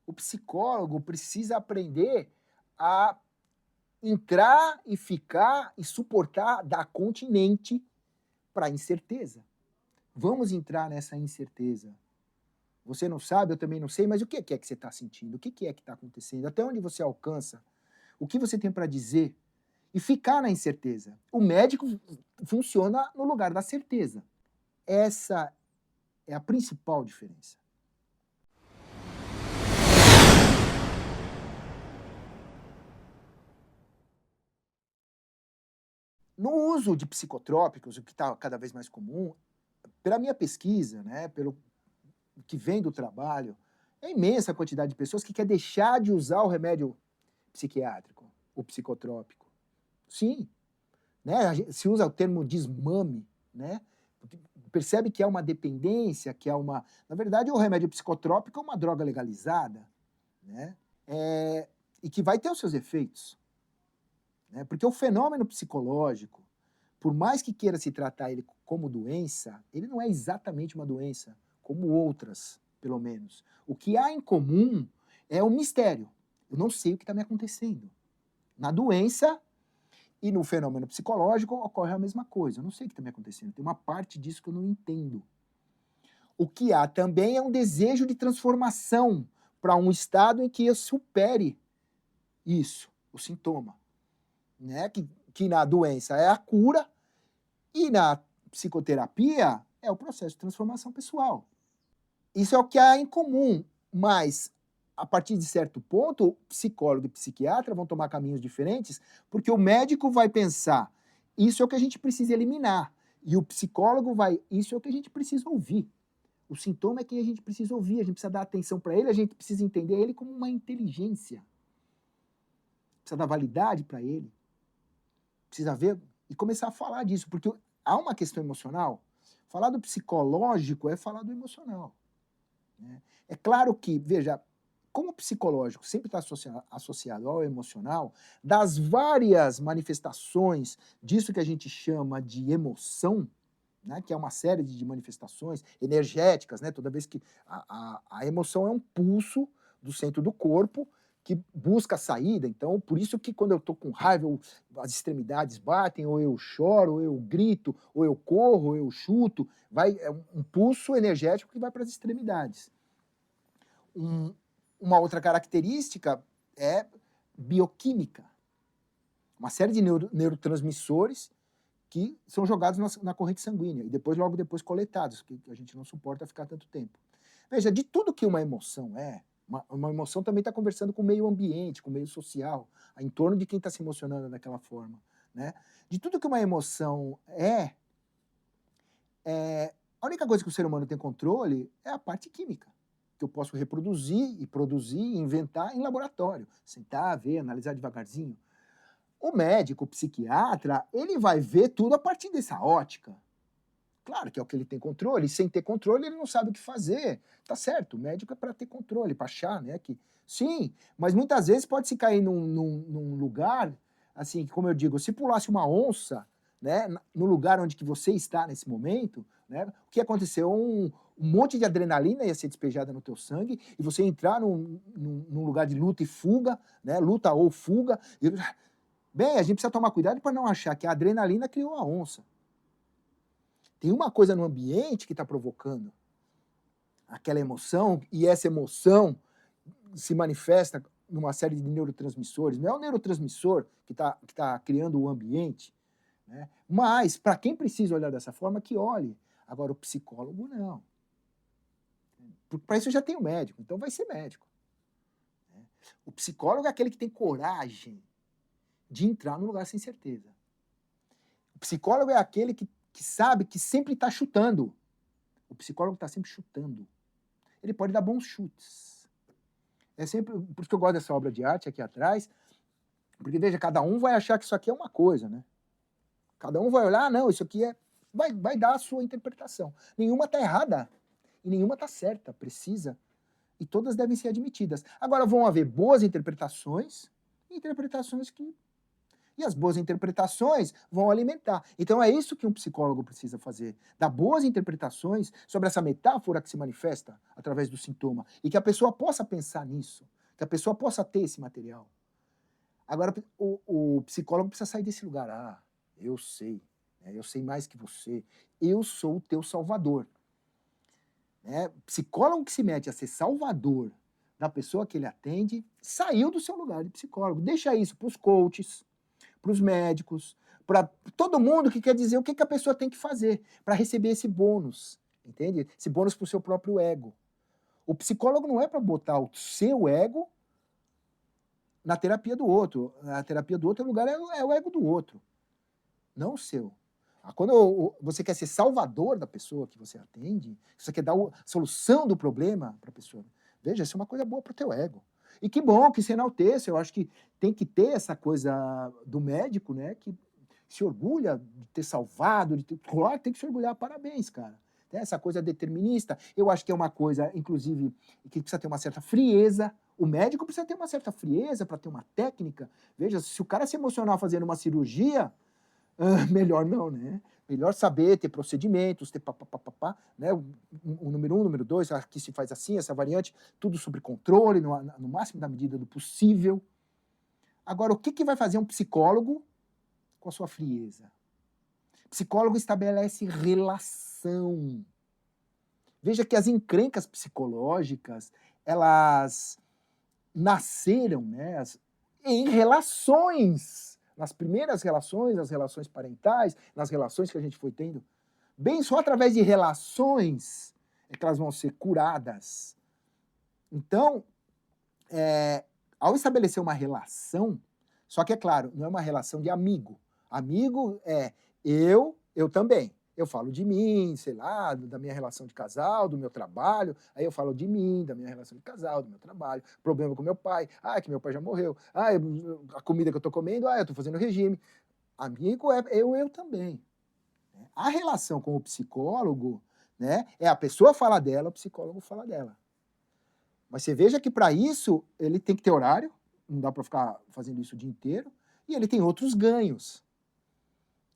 O psicólogo precisa aprender a entrar e ficar e suportar, dar continente para a incerteza. Vamos entrar nessa incerteza. Você não sabe, eu também não sei, mas o que é que você está sentindo? O que é que está acontecendo? Até onde você alcança? O que você tem para dizer? E ficar na incerteza. O médico funciona no lugar da certeza. Essa é a principal diferença. No uso de psicotrópicos, o que está cada vez mais comum, pela minha pesquisa, né, pelo que vem do trabalho, é imensa a quantidade de pessoas que quer deixar de usar o remédio psiquiátrico, o psicotrópico. Sim, né, se usa o termo desmame, né, percebe que é uma dependência, que é uma... Na verdade, o remédio psicotrópico é uma droga legalizada, né, e que vai ter os seus efeitos. Né, porque o fenômeno psicológico, por mais que queira se tratar ele como doença, ele não é exatamente uma doença, como outras, pelo menos. O que há em comum é o mistério. Eu não sei o que está me acontecendo. Na doença e no fenômeno psicológico ocorre a mesma coisa. Eu não sei o que está me acontecendo. Tem uma parte disso que eu não entendo. O que há também é um desejo de transformação para um estado em que eu supere isso, o sintoma. Né? Que na doença é a cura e na psicoterapia é o processo de transformação pessoal. Isso é o que há em comum, mas a partir de certo ponto, psicólogo e psiquiatra vão tomar caminhos diferentes, porque o médico vai pensar, isso é o que a gente precisa eliminar, e o psicólogo vai, isso é o que a gente precisa ouvir. O sintoma é que a gente precisa ouvir, a gente precisa dar atenção para ele, a gente precisa entender ele como uma inteligência. Precisa dar validade para ele. Precisa ver e começar a falar disso, porque há uma questão emocional. Falar do psicológico é falar do emocional. Né? É claro que, veja, como o psicológico sempre está associado ao emocional, das várias manifestações disso que a gente chama de emoção, né, que é uma série de manifestações energéticas, né, toda vez que a emoção é um pulso do centro do corpo que busca a saída. Então, por isso que quando eu estou com raiva, as extremidades batem, ou eu choro, ou eu grito, ou eu corro, ou eu chuto, é um pulso energético que vai para as extremidades. Uma outra característica é bioquímica. Uma série de neurotransmissores que são jogados na corrente sanguínea e depois, logo depois, coletados, que a gente não suporta ficar tanto tempo. Veja, de tudo que uma emoção é, uma emoção também está conversando com o meio ambiente, com o meio social, em torno de quem está se emocionando daquela forma. Né? De tudo que uma emoção a única coisa que o ser humano tem controle é a parte química, que eu posso reproduzir e produzir e inventar em laboratório. Sentar, ver, analisar devagarzinho. O médico, o psiquiatra, ele vai ver tudo a partir dessa ótica. Claro que é o que ele tem controle, sem ter controle ele não sabe o que fazer. Tá certo, o médico é para ter controle, para achar, né? Que, sim, mas muitas vezes pode se cair num lugar, assim, como eu digo, se pulasse uma onça, né, no lugar onde que você está nesse momento, né, o que aconteceu? Um monte de adrenalina ia ser despejada no teu sangue e você entrar num lugar de luta e fuga, né, luta ou fuga. Bem, a gente precisa tomar cuidado para não achar que a adrenalina criou a onça. Tem uma coisa no ambiente que está provocando aquela emoção, e essa emoção se manifesta numa série de neurotransmissores. Não é o neurotransmissor que tá criando o ambiente, né? Mas, para quem precisa olhar dessa forma, que olhe. Agora, o psicólogo, não. Para isso já tem o médico, então vai ser médico. Né? O psicólogo é aquele que tem coragem de entrar num lugar sem certeza. O psicólogo é aquele que sabe que sempre está chutando. O psicólogo está sempre chutando. Ele pode dar bons chutes. É sempre por isso que eu gosto dessa obra de arte aqui atrás, porque veja, cada um vai achar que isso aqui é uma coisa, né? Cada um vai olhar, não, isso aqui é... Vai dar a sua interpretação. Nenhuma está errada e nenhuma está certa, precisa. E todas devem ser admitidas. Agora, vão haver boas interpretações e interpretações que... E as boas interpretações vão alimentar. Então é isso que um psicólogo precisa fazer, dar boas interpretações sobre essa metáfora que se manifesta através do sintoma e que a pessoa possa pensar nisso, que a pessoa possa ter esse material. Agora, o psicólogo precisa sair desse lugar. Ah, eu sei, né, eu sei mais que você, eu sou o teu salvador. Né? Psicólogo que se mete a ser salvador da pessoa que ele atende, saiu do seu lugar de psicólogo. Deixa isso para os coaches, para os médicos, para todo mundo que quer dizer o que, que a pessoa tem que fazer para receber esse bônus, entende? Esse bônus para o seu próprio ego. O psicólogo não é para botar o seu ego na terapia do outro. A terapia do outro é o ego do outro, não o seu. Quando você quer ser salvador da pessoa que você atende, você quer dar a solução do problema para a pessoa, veja, isso é uma coisa boa para o teu ego. E que bom que se enalteça, eu acho que tem que ter essa coisa do médico, né, que se orgulha de ter salvado, claro, tem que se orgulhar, parabéns, cara. Essa coisa determinista, eu acho que é uma coisa, inclusive, que precisa ter uma certa frieza. O médico precisa ter uma certa frieza para ter uma técnica. Veja, se o cara se emocionar fazendo uma cirurgia, melhor não, né? Melhor saber, ter procedimentos, ter papapá, né? O número 1, número 2, aqui se faz assim, essa variante, tudo sob controle, no máximo da medida do possível. Agora, o que vai fazer um psicólogo com a sua frieza? Psicólogo estabelece relação. Veja que as encrencas psicológicas, elas nasceram, né, em relações, nas primeiras relações, as relações parentais, nas relações que a gente foi tendo. Bem, só através de relações é que elas vão ser curadas. Então, ao estabelecer uma relação, só que é claro, não é uma relação de amigo. Amigo é eu também. Eu falo de mim, sei lá, da minha relação de casal, do meu trabalho, aí eu falo de mim, da minha relação de casal, do meu trabalho, problema com meu pai, que meu pai já morreu, a comida que eu tô comendo, eu tô fazendo regime. Amigo é eu também. A relação com o psicólogo, né, é a pessoa falar dela, o psicólogo fala dela. Mas você veja que para isso ele tem que ter horário, não dá para ficar fazendo isso o dia inteiro, e ele tem outros ganhos.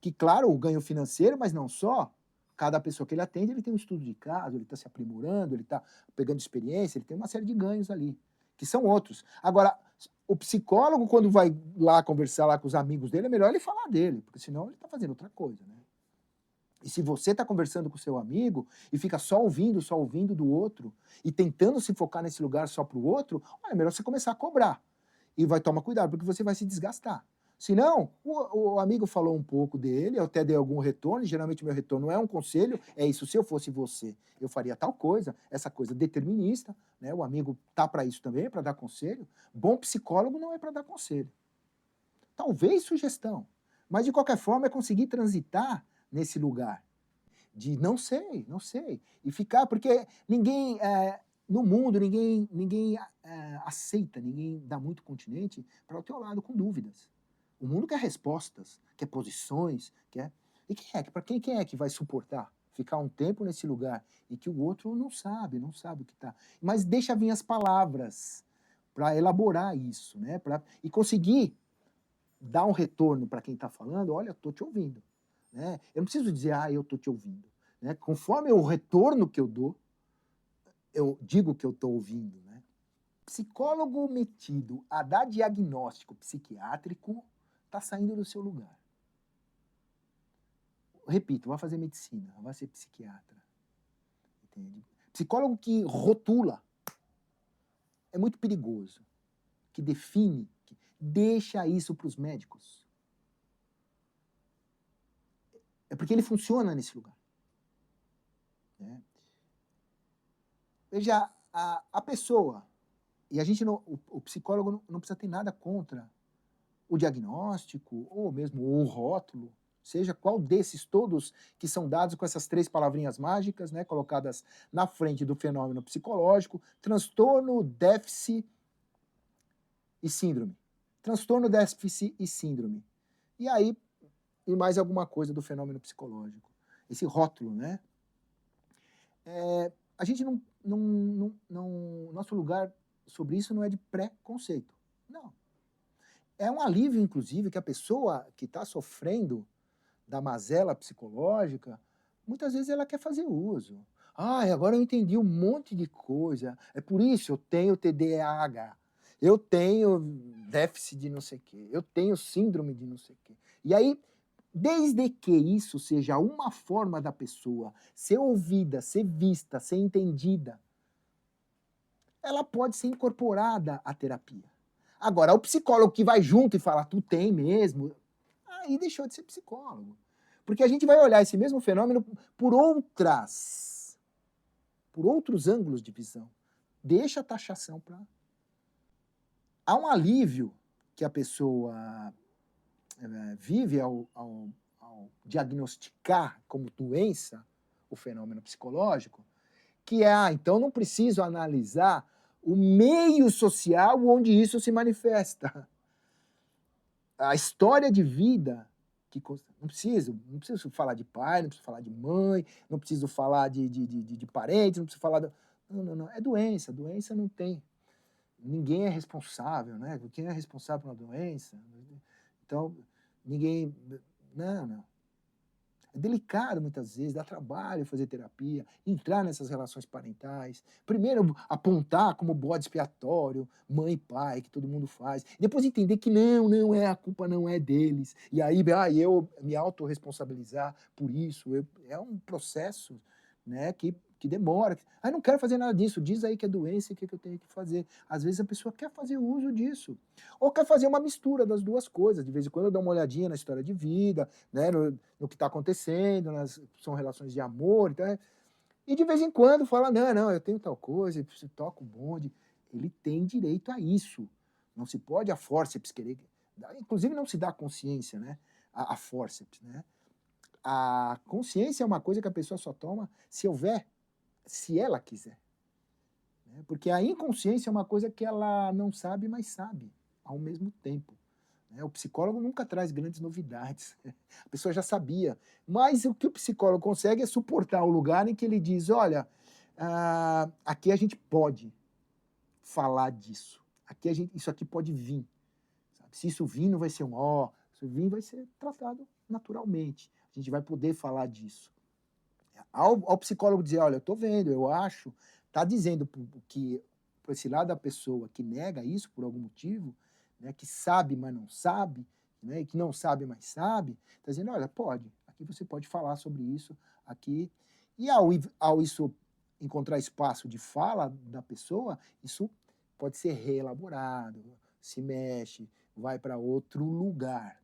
Que, claro, o ganho financeiro, mas não só. Cada pessoa que ele atende, ele tem um estudo de caso, ele está se aprimorando, ele está pegando experiência, ele tem uma série de ganhos ali, que são outros. Agora, o psicólogo, quando vai lá conversar lá com os amigos dele, é melhor ele falar dele, porque senão ele está fazendo outra coisa, né? E se você está conversando com o seu amigo e fica só ouvindo do outro, e tentando se focar nesse lugar só para o outro, é melhor você começar a cobrar. E vai tomar cuidado, porque você vai se desgastar. Se não, o amigo falou um pouco dele, eu até dei algum retorno, geralmente meu retorno não é um conselho, é isso, se eu fosse você, eu faria tal coisa, essa coisa determinista, né? O amigo tá para isso também, para dar conselho. Bom psicólogo não é para dar conselho. Talvez sugestão, mas de qualquer forma é conseguir transitar nesse lugar de não sei, não sei, e ficar, porque ninguém, no mundo, ninguém aceita, ninguém dá muito continente para o teu lado com dúvidas. O mundo quer respostas, quer posições, quer... E quem é que vai suportar ficar um tempo nesse lugar e que o outro não sabe o que está. Mas deixa vir as palavras para elaborar isso, né? E conseguir dar um retorno para quem está falando, olha, estou te ouvindo. Né? Eu não preciso dizer, eu estou te ouvindo. Né? Conforme o retorno que eu dou, eu digo que eu estou ouvindo. Né? Psicólogo metido a dar diagnóstico psiquiátrico está saindo do seu lugar. Repito, vai fazer medicina, vai ser psiquiatra. Entende? Psicólogo que rotula é muito perigoso, que define, que deixa isso para os médicos. É porque ele funciona nesse lugar. Né? Veja, a pessoa, e a gente não, o psicólogo não precisa ter nada contra o diagnóstico, ou mesmo o rótulo, seja qual desses todos que são dados com essas 3 palavrinhas mágicas, né, colocadas na frente do fenômeno psicológico: transtorno, déficit e síndrome. Transtorno, déficit e síndrome. E aí, e mais alguma coisa do fenômeno psicológico. Esse rótulo, né? A gente nosso lugar sobre isso não é de preconceito. Não. é um alívio, inclusive, que a pessoa que está sofrendo da mazela psicológica, muitas vezes ela quer fazer uso. Ah, agora eu entendi um monte de coisa. É por isso eu tenho TDAH. Eu tenho déficit de não sei o quê. Eu tenho síndrome de não sei o quê. E aí, desde que isso seja uma forma da pessoa ser ouvida, ser vista, ser entendida, ela pode ser incorporada à terapia. Agora, o psicólogo que vai junto e fala, tu tem mesmo, aí deixou de ser psicólogo. Porque a gente vai olhar esse mesmo fenômeno por outros ângulos de visão. Deixa a taxação para. Há um alívio que a pessoa vive ao diagnosticar como doença o fenômeno psicológico, que é, então não preciso analisar o meio social onde isso se manifesta. A história de vida que não preciso falar de pai, não preciso falar de mãe, não preciso falar de parentes, não preciso falar. Não. É doença. Doença não tem. Ninguém é responsável, né? Quem é responsável por uma doença? Então, ninguém. Não. É delicado muitas vezes, dá trabalho fazer terapia, entrar nessas relações parentais. Primeiro apontar como bode expiatório, mãe e pai, que todo mundo faz. Depois entender que não é, a culpa não é deles. E aí eu me autorresponsabilizar por isso. É um processo, né, que demora. Ah, não quero fazer nada disso, diz aí que é doença e o que eu tenho que fazer. Às vezes a pessoa quer fazer uso disso. Ou quer fazer uma mistura das duas coisas. De vez em quando eu dou uma olhadinha na história de vida, né, no que está acontecendo, são relações de amor. Então, e de vez em quando fala, não, eu tenho tal coisa, você toca o bonde. Ele tem direito a isso. Não se pode a fórceps querer. Inclusive não se dá consciência, né? A fórceps, né? A consciência é uma coisa que a pessoa só toma se ela quiser. Né? Porque a inconsciência é uma coisa que ela não sabe, mas sabe ao mesmo tempo. O psicólogo nunca traz grandes novidades. A pessoa já sabia. Mas o que o psicólogo consegue é suportar o lugar em que ele diz, olha, aqui a gente pode falar disso. Isso aqui pode vir. Sabe? Se isso vir, não vai ser um ó. Se vir, vai ser tratado naturalmente. A gente vai poder falar disso. Ao psicólogo dizer, olha, eu estou vendo, eu acho, está dizendo que, por esse lado da pessoa que nega isso por algum motivo, né, que sabe, mas não sabe, né, que não sabe, mas sabe, está dizendo, olha, pode, aqui você pode falar sobre isso, aqui. E ao isso encontrar espaço de fala da pessoa, isso pode ser reelaborado, se mexe, vai para outro lugar.